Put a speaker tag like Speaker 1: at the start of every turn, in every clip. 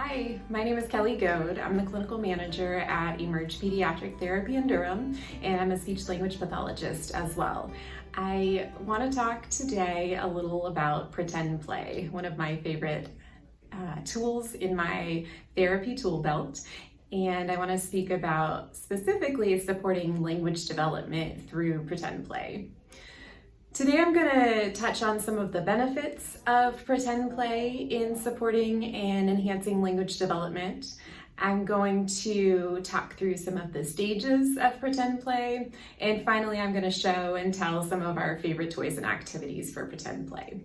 Speaker 1: Hi, my name is Kelly Goad. I'm the clinical manager at Emerge Pediatric Therapy in Durham, and I'm a speech language pathologist as well. I want to talk today a little about pretend play, one of my favorite tools in my therapy tool belt. And I want to speak about specifically supporting language development through pretend play. Today I'm going to touch on some of the benefits of pretend play in supporting and enhancing language development. I'm going to talk through some of the stages of pretend play, and finally I'm going to show and tell some of our favorite toys and activities for pretend play.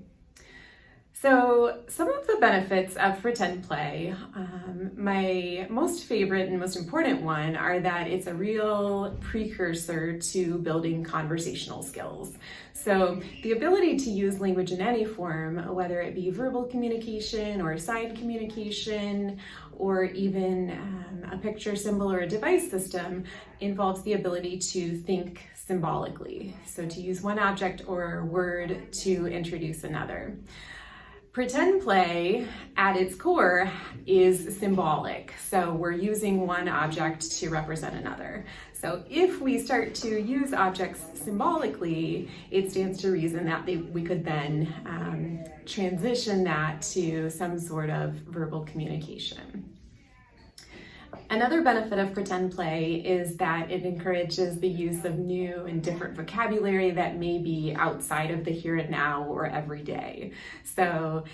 Speaker 1: So some of the benefits of pretend play, my most favorite and most important one are that it's a real precursor to building conversational skills. So the ability to use language in any form, whether it be verbal communication or sign communication, or even a picture, symbol, or a device system, involves the ability to think symbolically. So to use one object or word to introduce another. Pretend play at its core is symbolic. So we're using one object to represent another. So if we start to use objects symbolically, it stands to reason that we could then transition that to some sort of verbal communication. Another benefit of pretend play is that it encourages the use of new and different vocabulary that may be outside of the here and now or everyday. So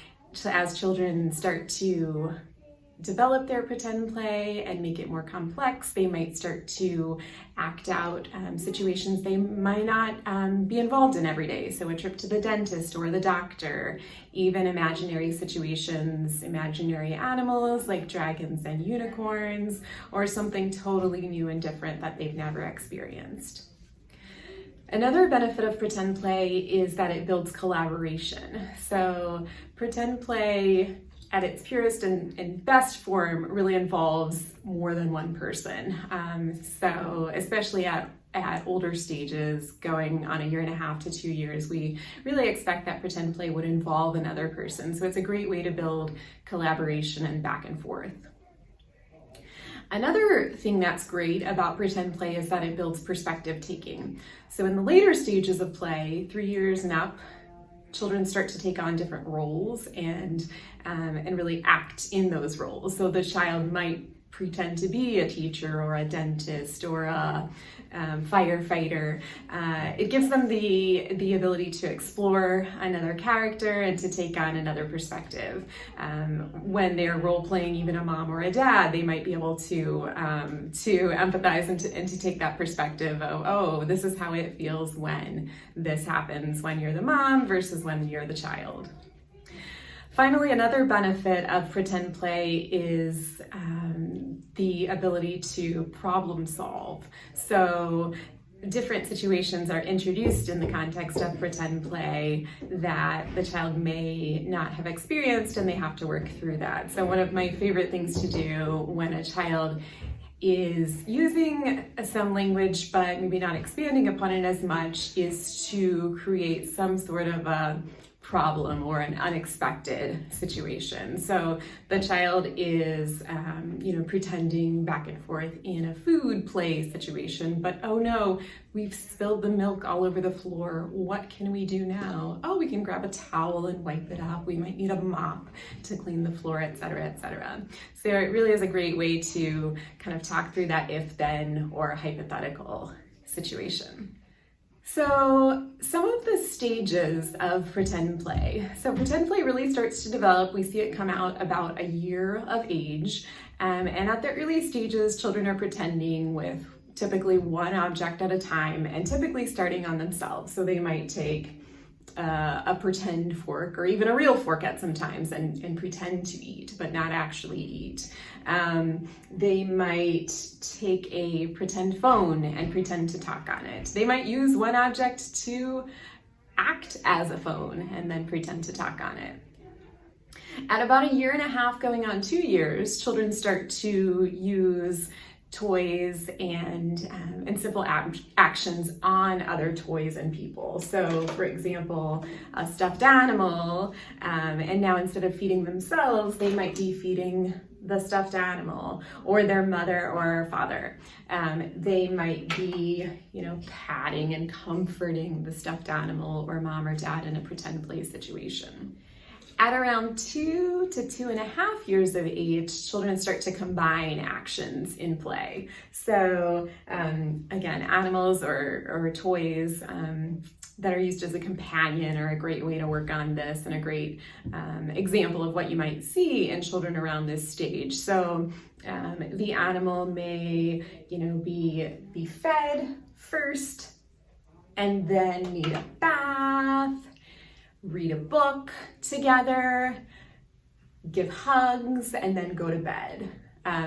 Speaker 1: as children start to develop their pretend play and make it more complex, they might start to act out situations they might not be involved in every day. So a trip to the dentist or the doctor, even imaginary situations, imaginary animals like dragons and unicorns, or something totally new and different that they've never experienced. Another benefit of pretend play is that it builds collaboration. So pretend play at its purest and best form really involves more than one person. So especially at older stages, going on 1.5 to 2 years, we really expect that pretend play would involve another person. So it's a great way to build collaboration and back and forth. Another thing that's great about pretend play is that it builds perspective taking. So in the later stages of play, 3 years and up, children start to take on different roles and really act in those roles. So the child might pretend to be a teacher or a dentist or a firefighter. It gives them the ability to explore another character and to take on another perspective. When they're role-playing even a mom or a dad, they might be able to empathize and to take that perspective of, oh, this is how it feels when this happens, when you're the mom versus when you're the child. Finally, another benefit of pretend play is the ability to problem solve. So different situations are introduced in the context of pretend play that the child may not have experienced, and they have to work through that. So one of my favorite things to do when a child is using some language but maybe not expanding upon it as much is to create some sort of a problem or an unexpected situation. So the child is, pretending back and forth in a food play situation, but oh no, we've spilled the milk all over the floor. What can we do now? Oh, we can grab a towel and wipe it up. We might need a mop to clean the floor, etc., etc. So it really is a great way to kind of talk through that if-then or hypothetical situation. So some of the stages of pretend play. So pretend play really starts to develop. We see it come out about 1 year of age. And at the early stages, children are pretending with typically one object at a time and typically starting on themselves. So they might take a pretend fork or even a real fork at some times and pretend to eat, but not actually eat. They might take a pretend phone and pretend to talk on it. They might use one object to act as a phone and then pretend to talk on it. At about 1.5 years, going on 2 years, children start to use toys and simple actions on other toys and people. So for example, a stuffed animal, and now instead of feeding themselves, they might be feeding the stuffed animal or their mother or father. They might be, patting and comforting the stuffed animal or mom or dad in a pretend play situation. At around 2 to 2.5 years of age, children start to combine actions in play. So again, animals or toys that are used as a companion are a great way to work on this, and a great example of what you might see in children around this stage. So the animal may, be fed first and then need a bath, read a book together, give hugs, and then go to bed.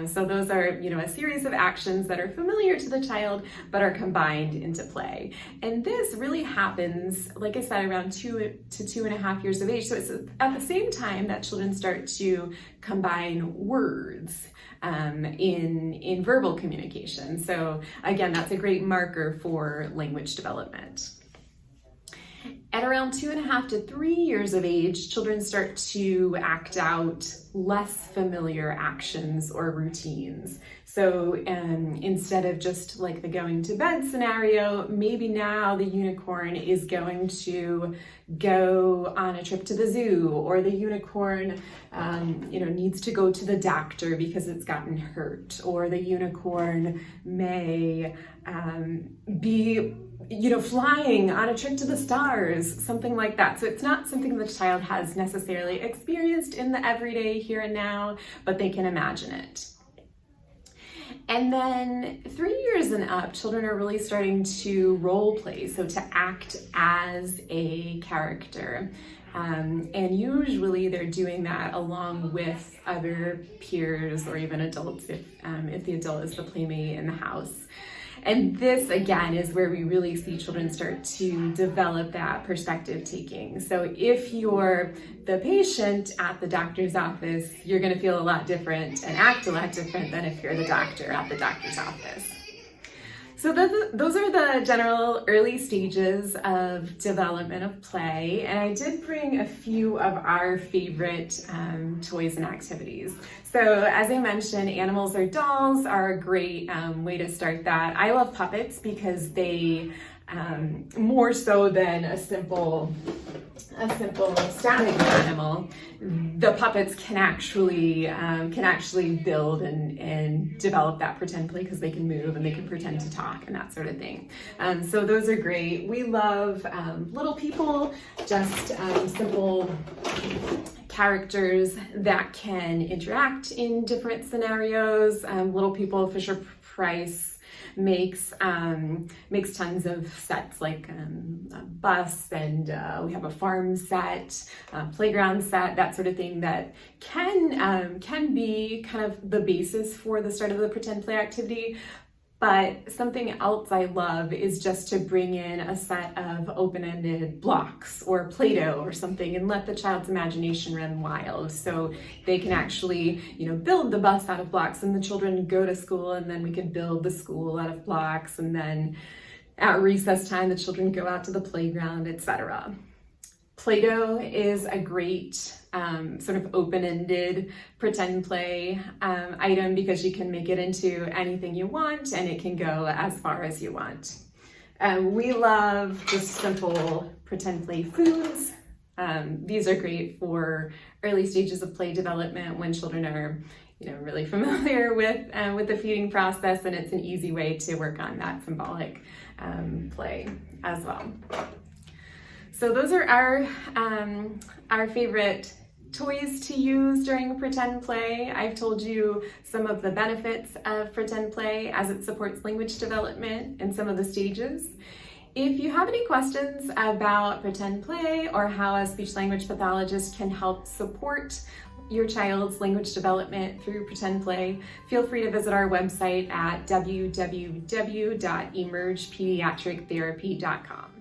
Speaker 1: So those are, a series of actions that are familiar to the child, but are combined into play. And this really happens, like I said, around 2 to 2.5 years of age. So it's at the same time that children start to combine words in verbal communication. So again, that's a great marker for language development. At around 2.5 to 3 years of age, children start to act out less familiar actions or routines. So instead of just like the going to bed scenario, maybe now the unicorn is going to go on a trip to the zoo, or the unicorn needs to go to the doctor because it's gotten hurt, or the unicorn may be flying on a trip to the stars, something like that. So it's not something the child has necessarily experienced in the everyday here and now, but they can imagine it. And then 3 years and up, children are really starting to role play, so to act as a character. And usually they're doing that along with other peers or even adults if the adult is the playmate in the house. And this, again, is where we really see children start to develop that perspective taking. So if you're the patient at the doctor's office, you're going to feel a lot different and act a lot different than if you're the doctor at the doctor's office. So those are the general early stages of development of play, and I did bring a few of our favorite toys and activities. So as I mentioned, animals or dolls are a great way to start that. I love puppets because they, more so than a simple static animal, the puppets can actually build and develop that pretend play because they can move and they can pretend to talk and that sort of thing. So those are great. We love little people, just simple characters that can interact in different scenarios. Little people, Fisher-Price makes tons of sets, like a bus, and we have a farm set, playground set, that sort of thing that can be kind of the basis for the start of the pretend play activity. But something else I love is just to bring in a set of open-ended blocks or Play-Doh or something and let the child's imagination run wild. So they can actually, build the bus out of blocks, and the children go to school, and then we can build the school out of blocks. And then at recess time, the children go out to the playground, etc. Play-Doh is a great sort of open-ended pretend play item because you can make it into anything you want and it can go as far as you want. We love just simple pretend play foods. These are great for early stages of play development when children are really familiar with the feeding process, and it's an easy way to work on that symbolic play as well. So those are our favorite toys to use during pretend play. I've told you some of the benefits of pretend play as it supports language development in some of the stages. If you have any questions about pretend play or how a speech-language pathologist can help support your child's language development through pretend play, feel free to visit our website at www.emergepediatrictherapy.com.